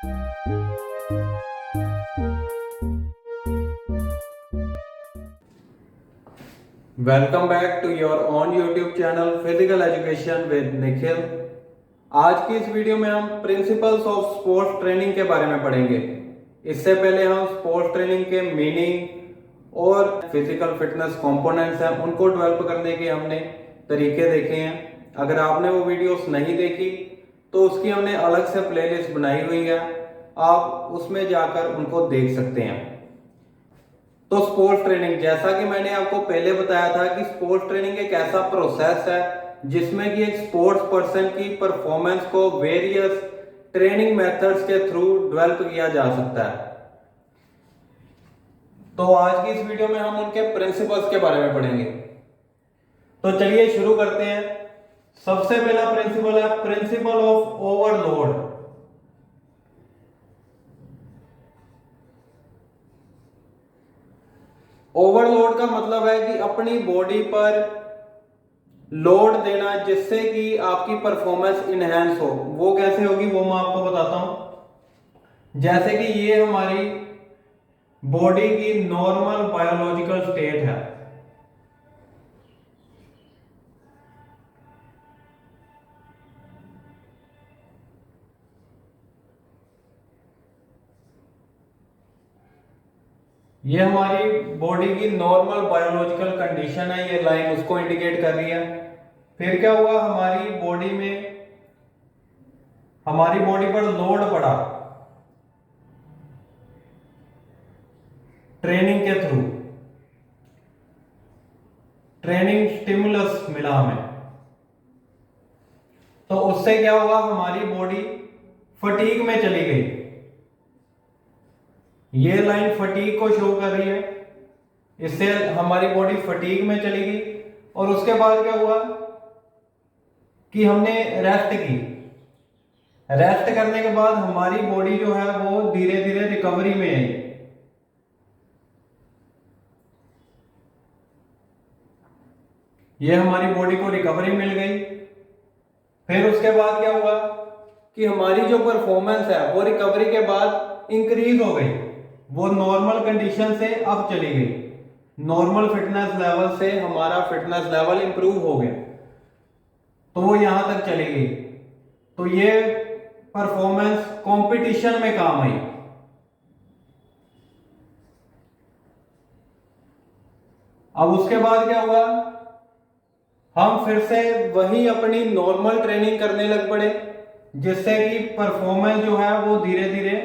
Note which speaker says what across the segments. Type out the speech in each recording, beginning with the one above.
Speaker 1: Welcome back to your on YouTube channel physical education with Nikhil. आज की इस video में हम प्रिंसिपल्स ऑफ स्पोर्ट्स ट्रेनिंग के बारे में पढ़ेंगे। इससे पहले हम स्पोर्ट्स ट्रेनिंग के मीनिंग और फिजिकल फिटनेस कंपोनेंट्स हैं उनको डेवलप करने के हमने तरीके देखे हैं। अगर आपने वो वीडियोस नहीं देखी तो उसकी हमने अलग से प्लेलिस्ट बनाई हुई है, आप उसमें जाकर उनको देख सकते हैं। तो स्पोर्ट्स ट्रेनिंग, जैसा कि मैंने आपको पहले बताया था कि स्पोर्ट्स ट्रेनिंग एक ऐसा प्रोसेस है जिसमें कि एक स्पोर्ट्स पर्सन की परफॉर्मेंस को वेरियस ट्रेनिंग मेथड्स के थ्रू डेवलप किया जा सकता है। तो आज की इस वीडियो में हम उनके प्रिंसिपल्स के बारे में पढ़ेंगे। तो चलिए शुरू करते हैं। सबसे पहला प्रिंसिपल है प्रिंसिपल ऑफ ओवरलोड। ओवरलोड का मतलब है कि अपनी बॉडी पर लोड देना जिससे कि आपकी परफॉर्मेंस इनहेंस हो। वो कैसे होगी वो मैं आपको बताता हूं। जैसे कि ये हमारी बॉडी की नॉर्मल बायोलॉजिकल स्टेट है। ये हमारी बॉडी की नॉर्मल बायोलॉजिकल कंडीशन है, ये लाइन उसको इंडिकेट कर रही है। फिर क्या हुआ, हमारी बॉडी पर लोड पड़ा ट्रेनिंग के थ्रू, ट्रेनिंग स्टिमुलस मिला हमें। तो उससे क्या हुआ, हमारी बॉडी फटीग में चली गई। ये लाइन फटीग को शो कर रही है, इससे हमारी बॉडी फटीग में चली गई। और उसके बाद क्या हुआ कि हमने रेस्ट की। रेस्ट करने के बाद हमारी बॉडी जो है वो धीरे धीरे रिकवरी में आई। ये हमारी बॉडी को रिकवरी मिल गई। फिर उसके बाद क्या हुआ कि हमारी जो परफॉर्मेंस है वो रिकवरी के बाद इंक्रीज हो गई। वो नॉर्मल कंडीशन से अब चली गई। नॉर्मल फिटनेस लेवल से हमारा फिटनेस लेवल इंप्रूव हो गया, तो वो यहां तक चली गई। तो ये परफॉर्मेंस कंपटीशन में काम आई। अब उसके बाद क्या हुआ, हम फिर से वही अपनी नॉर्मल ट्रेनिंग करने लग पड़े, जिससे कि परफॉर्मेंस जो है वो धीरे धीरे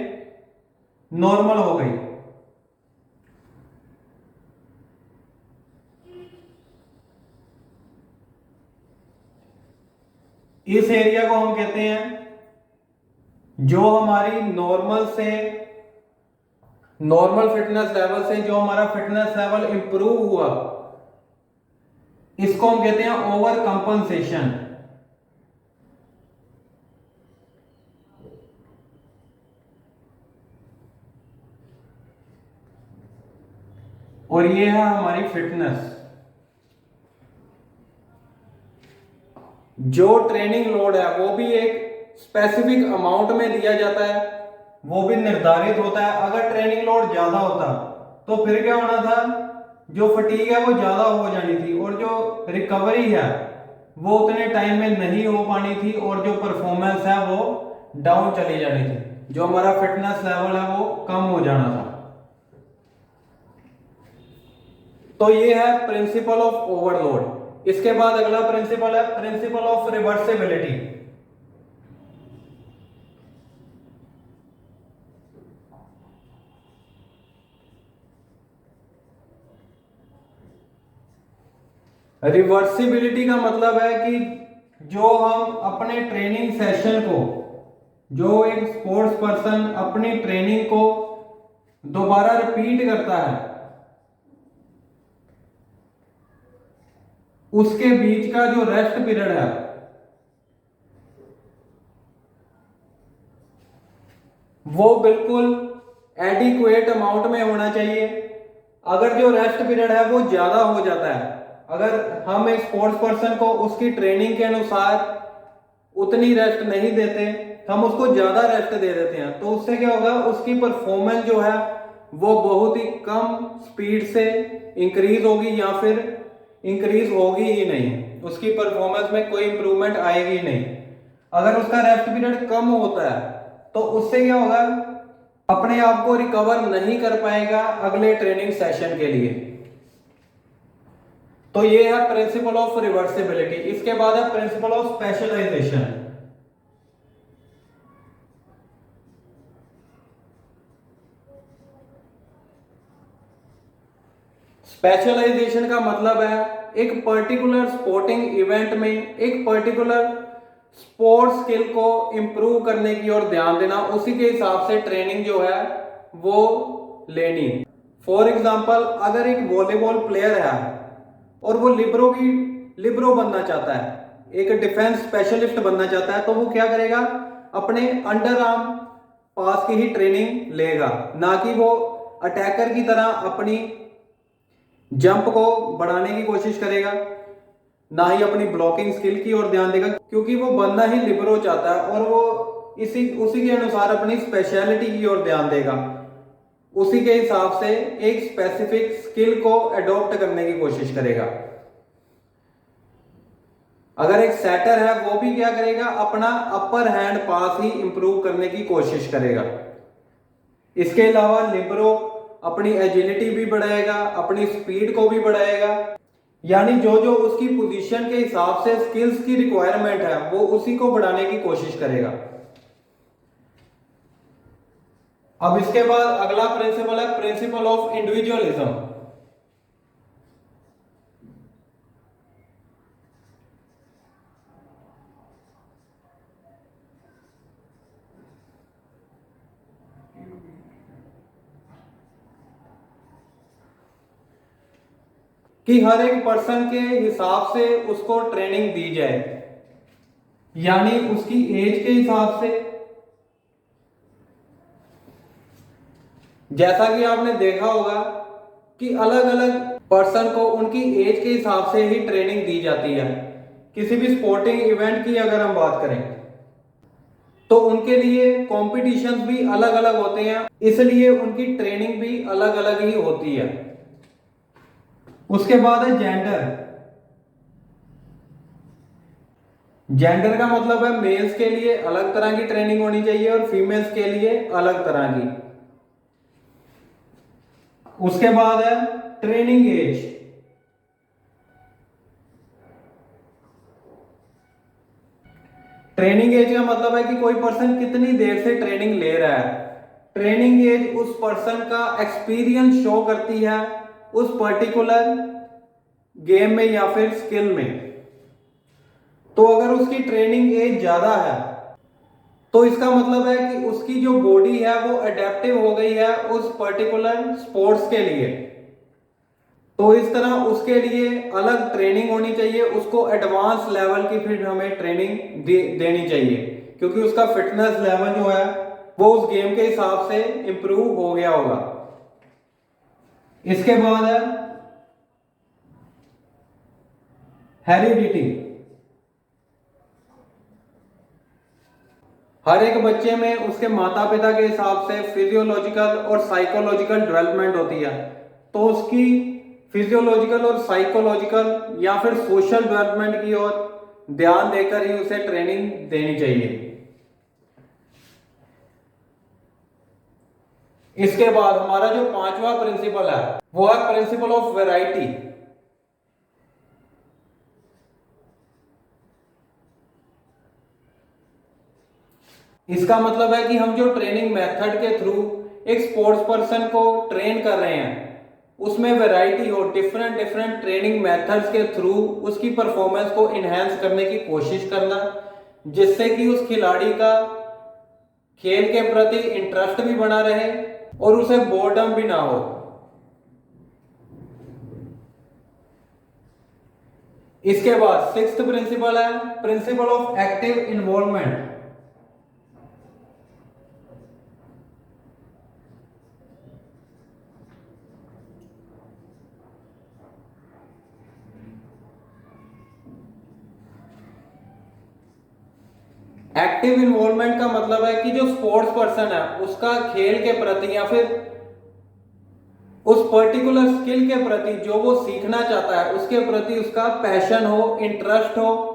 Speaker 1: नॉर्मल हो गई। इस एरिया को हम कहते हैं, जो हमारी नॉर्मल फिटनेस लेवल से जो हमारा फिटनेस लेवल इंप्रूव हुआ, इसको हम कहते हैं ओवर कंपनसेशन। और ये है हमारी फिटनेस। जो ट्रेनिंग लोड है वो भी एक स्पेसिफिक अमाउंट में दिया जाता है, वो भी निर्धारित होता है। अगर ट्रेनिंग लोड ज्यादा होता तो फिर क्या होना था, जो फटीग है वो ज्यादा हो जानी थी और जो रिकवरी है वो उतने टाइम में नहीं हो पानी थी, और जो परफॉर्मेंस है वो डाउन चली जानी थी, जो हमारा फिटनेस लेवल है वो कम हो जाना था। तो ये है प्रिंसिपल ऑफ ओवरलोड। इसके बाद अगला प्रिंसिपल है प्रिंसिपल ऑफ रिवर्सिबिलिटी। रिवर्सिबिलिटी का मतलब है कि जो हम अपने ट्रेनिंग सेशन को, जो एक स्पोर्ट्स पर्सन अपनी ट्रेनिंग को दोबारा रिपीट करता है, उसके बीच का जो रेस्ट पीरियड है वो बिल्कुल एडिक्वेट अमाउंट में होना चाहिए। अगर जो रेस्ट पीरियड है वो ज्यादा हो जाता है, अगर हम एक स्पोर्ट्स पर्सन को उसकी ट्रेनिंग के अनुसार उतनी रेस्ट नहीं देते, हम उसको ज्यादा रेस्ट दे देते हैं, तो उससे क्या होगा, उसकी परफॉर्मेंस जो है वो बहुत ही कम स्पीड से इंक्रीज होगी या फिर इंक्रीज होगी ही नहीं, उसकी परफॉर्मेंस में कोई इंप्रूवमेंट आएगी नहीं। अगर उसका रेस्ट पीरियड कम होता है तो उससे क्या होगा, अपने आप को रिकवर नहीं कर पाएगा अगले ट्रेनिंग सेशन के लिए। तो ये है प्रिंसिपल ऑफ रिवर्सिबिलिटी। इसके बाद है प्रिंसिपल ऑफ स्पेशलाइजेशन। स्पेशलाइजेशन का मतलब है एक पर्टिकुलर स्पोर्टिंग इवेंट में एक पर्टिकुलर स्पोर्ट्स स्किल को इंप्रूव करने की ओर ध्यान देना, उसी के हिसाब से ट्रेनिंग जो है वो लेनी। फॉर एग्जांपल, अगर एक वॉलीबॉल प्लेयर है और वो लिबरो बनना चाहता है, एक डिफेंस स्पेशलिस्ट बनना चाहता है, तो वो क्या करेगा, अपने अंडर आर्म पास की ही ट्रेनिंग लेगा, ना कि वो अटैकर की तरह अपनी जंप को बढ़ाने की कोशिश करेगा, ना ही अपनी ब्लॉकिंग स्किल की ओर ध्यान देगा, क्योंकि वो बनना ही लिबरो चाहता है और वो उसी के अनुसार अपनी स्पेशलिटी की ओर ध्यान देगा, उसी के हिसाब से एक स्पेसिफिक स्किल को अडॉप्ट करने की कोशिश करेगा। अगर एक सेटर है, वो भी क्या करेगा, अपना अपर हैंड पास ही इंप्रूव करने की कोशिश करेगा। इसके अलावा लिबरो अपनी एजिलिटी भी बढ़ाएगा, अपनी स्पीड को भी बढ़ाएगा, यानी जो जो उसकी पोजीशन के हिसाब से स्किल्स की रिक्वायरमेंट है वो उसी को बढ़ाने की कोशिश करेगा। अब इसके बाद अगला प्रिंसिपल है प्रिंसिपल ऑफ इंडिविजुअलिज्म। कि हर एक पर्सन के हिसाब से उसको ट्रेनिंग दी जाए, यानी उसकी एज के हिसाब से। जैसा कि आपने देखा होगा कि अलग अलग पर्सन को उनकी एज के हिसाब से ही ट्रेनिंग दी जाती है। किसी भी स्पोर्टिंग इवेंट की अगर हम बात करें तो उनके लिए कॉम्पिटिशन्स भी अलग अलग होते हैं, इसलिए उनकी ट्रेनिंग भी अलग अलग ही होती है। उसके बाद है जेंडर। जेंडर का मतलब है मेल्स के लिए अलग तरह की ट्रेनिंग होनी चाहिए और फीमेल्स के लिए अलग तरह की। उसके बाद है ट्रेनिंग एज। ट्रेनिंग एज का मतलब है कि कोई पर्सन कितनी देर से ट्रेनिंग ले रहा है। ट्रेनिंग एज उस पर्सन का एक्सपीरियंस शो करती है उस पर्टिकुलर गेम में या फिर स्किल में। तो अगर उसकी ट्रेनिंग एज ज्यादा है तो इसका मतलब है कि उसकी जो बॉडी है वो अडेप्टिव हो गई है उस पर्टिकुलर स्पोर्ट्स के लिए। तो इस तरह उसके लिए अलग ट्रेनिंग होनी चाहिए, उसको एडवांस लेवल की फिर हमें ट्रेनिंग देनी चाहिए, क्योंकि उसका फिटनेस लेवल जो है वो उस गेम के हिसाब से इंप्रूव हो गया होगा। इसके बाद है हेरिडिटी। हर एक बच्चे में उसके माता पिता के हिसाब से फिजियोलॉजिकल और साइकोलॉजिकल डेवलपमेंट होती है, तो उसकी फिजियोलॉजिकल और साइकोलॉजिकल या फिर सोशल डेवलपमेंट की ओर ध्यान देकर ही उसे ट्रेनिंग देनी चाहिए। इसके बाद हमारा जो पांचवा प्रिंसिपल है वो है प्रिंसिपल ऑफ वैरायटी। इसका मतलब है कि हम जो ट्रेनिंग मेथड के थ्रू एक स्पोर्ट्स पर्सन को ट्रेन कर रहे हैं उसमें वैरायटी हो, डिफरेंट डिफरेंट ट्रेनिंग मेथड्स के थ्रू उसकी परफॉर्मेंस को इनहेंस करने की कोशिश करना, जिससे कि उस खिलाड़ी का खेल के प्रति इंटरेस्ट भी बना रहे और उसे बोर्डम भी ना हो। इसके बाद सिक्स्थ प्रिंसिपल है principle of active involvement. Active involvement का मतलब है कि जो स्पोर्ट्स पर्सन है उसका खेल के प्रति या फिर उस पर्टिकुलर स्किल के प्रति जो वो सीखना चाहता है उसके प्रति उसका पैशन हो, इंटरेस्ट हो।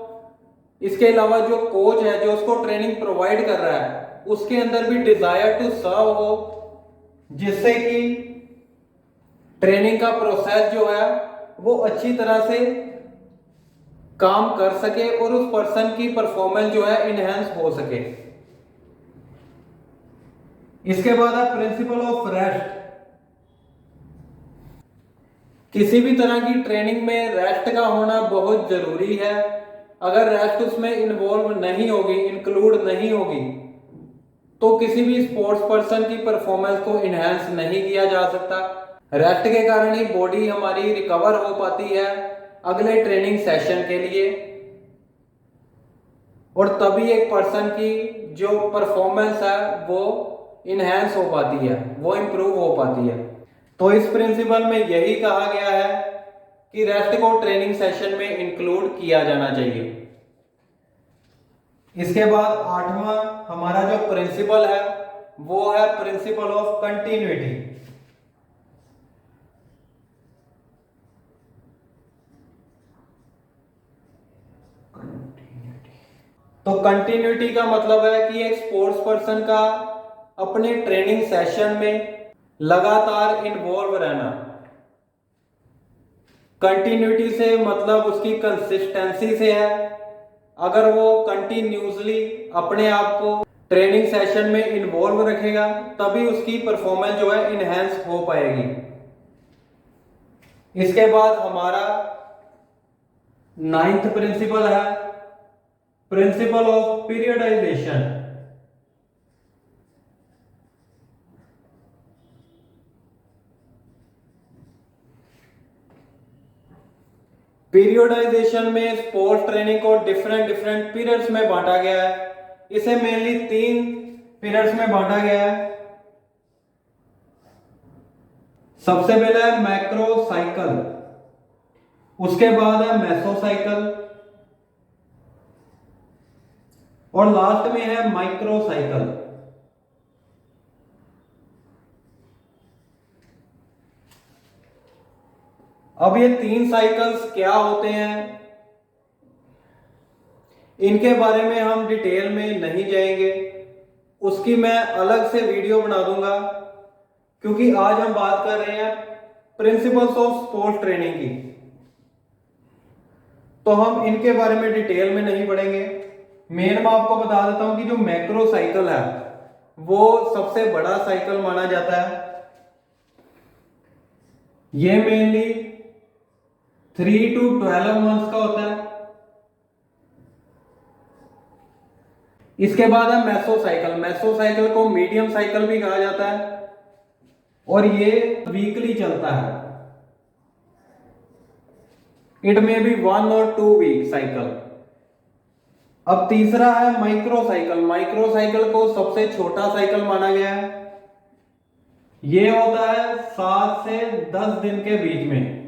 Speaker 1: इसके अलावा जो कोच है जो उसको ट्रेनिंग प्रोवाइड कर रहा है उसके अंदर भी डिजायर टू सर्व हो, जिससे कि ट्रेनिंग का प्रोसेस जो है वो अच्छी तरह से काम कर सके और उस पर्सन की परफॉर्मेंस जो है इनहेंस हो सके। इसके बाद है प्रिंसिपल ऑफ रेस्ट। किसी भी तरह की ट्रेनिंग में रेस्ट का होना बहुत जरूरी है। अगर रेस्ट उसमें इन्वॉल्व नहीं होगी, इंक्लूड नहीं होगी, तो किसी भी स्पोर्ट्स पर्सन की परफॉर्मेंस को इनहेंस नहीं किया जा सकता। रेस्ट के कारण ही बॉडी हमारी रिकवर हो पाती है अगले ट्रेनिंग सेशन के लिए, और तभी एक पर्सन की जो परफॉर्मेंस है वो इनहेंस हो पाती है, वो इंप्रूव हो पाती है। तो इस प्रिंसिपल में यही कहा गया है कि रेस्ट को ट्रेनिंग सेशन में इंक्लूड किया जाना चाहिए। इसके बाद 8वां हमारा जो प्रिंसिपल है वो है प्रिंसिपल ऑफ कंटिन्यूटी। तो कंटिन्यूटी का मतलब है कि एक स्पोर्ट्स पर्सन का अपने ट्रेनिंग सेशन में लगातार इन्वॉल्व रहना। कंटिन्यूटी से मतलब उसकी कंसिस्टेंसी से है। अगर वो कंटिन्यूसली अपने आप को ट्रेनिंग सेशन में इन्वॉल्व रखेगा तभी उसकी परफॉर्मेंस जो है इनहेंस हो पाएगी। इसके बाद हमारा 9th प्रिंसिपल है प्रिंसिपल ऑफ पीरियडाइजेशन। पीरियडाइजेशन में स्पोर्ट्स ट्रेनिंग को डिफरेंट पीरियड्स में बांटा गया है। इसे मेनली 3 पीरियड्स में बांटा गया है। सबसे पहले है मैक्रो साइकिल, उसके बाद है मेसो साइकिल और लास्ट में है माइक्रो साइकिल। अब ये 3 साइकिल्स क्या होते हैं इनके बारे में हम डिटेल में नहीं जाएंगे, उसकी मैं अलग से वीडियो बना दूंगा, क्योंकि आज हम बात कर रहे हैं प्रिंसिपल्स ऑफ स्पोर्ट्स ट्रेनिंग की, तो हम इनके बारे में डिटेल में नहीं पढ़ेंगे। मेन मैं आपको बता देता हूं कि जो मैक्रो साइकिल है वो सबसे बड़ा साइकिल माना जाता है। ये मेनली 3 to 12 मंथ्स का होता है। इसके बाद है मेसो साइकिल। मेसो साइकिल को मीडियम साइकिल भी कहा जाता है और ये वीकली चलता है। इट में बी 1 or 2 वीक साइकिल। अब तीसरा है माइक्रो साइकिल। माइक्रो साइकिल को सबसे छोटा साइकिल माना गया है। ये होता है 7 से 10 दिन के बीच में।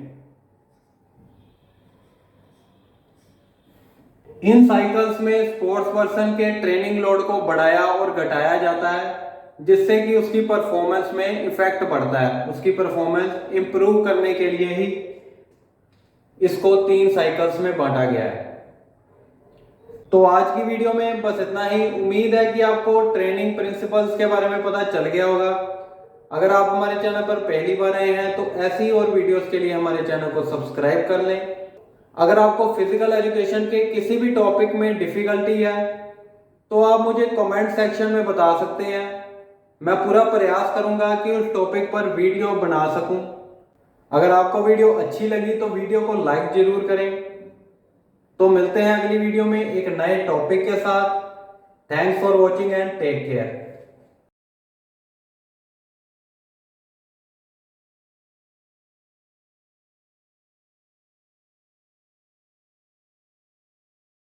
Speaker 1: इन साइकिल्स में स्पोर्ट्स पर्सन के ट्रेनिंग लोड को बढ़ाया और घटाया जाता है, जिससे कि उसकी परफॉर्मेंस में इफेक्ट पड़ता है। उसकी परफॉर्मेंस इंप्रूव करने के लिए ही इसको 3 साइकिल्स में बांटा गया है। तो आज की वीडियो में बस इतना ही। उम्मीद है कि आपको ट्रेनिंग प्रिंसिपल्स के बारे में पता चल गया होगा। अगर आप हमारे चैनल पर पहली बार आए हैं तो ऐसी और वीडियोस के लिए हमारे चैनल को सब्सक्राइब कर लें। अगर आपको फिजिकल एजुकेशन के किसी भी टॉपिक में डिफिकल्टी है तो आप मुझे कमेंट सेक्शन में बता सकते हैं। मैं पूरा प्रयास करूंगा कि उस टॉपिक पर वीडियो बना सकूं। अगर आपको वीडियो अच्छी लगी तो वीडियो को लाइक जरूर करें। तो मिलते हैं अगली वीडियो में एक नए टॉपिक के साथ। Thanks for watching and take care.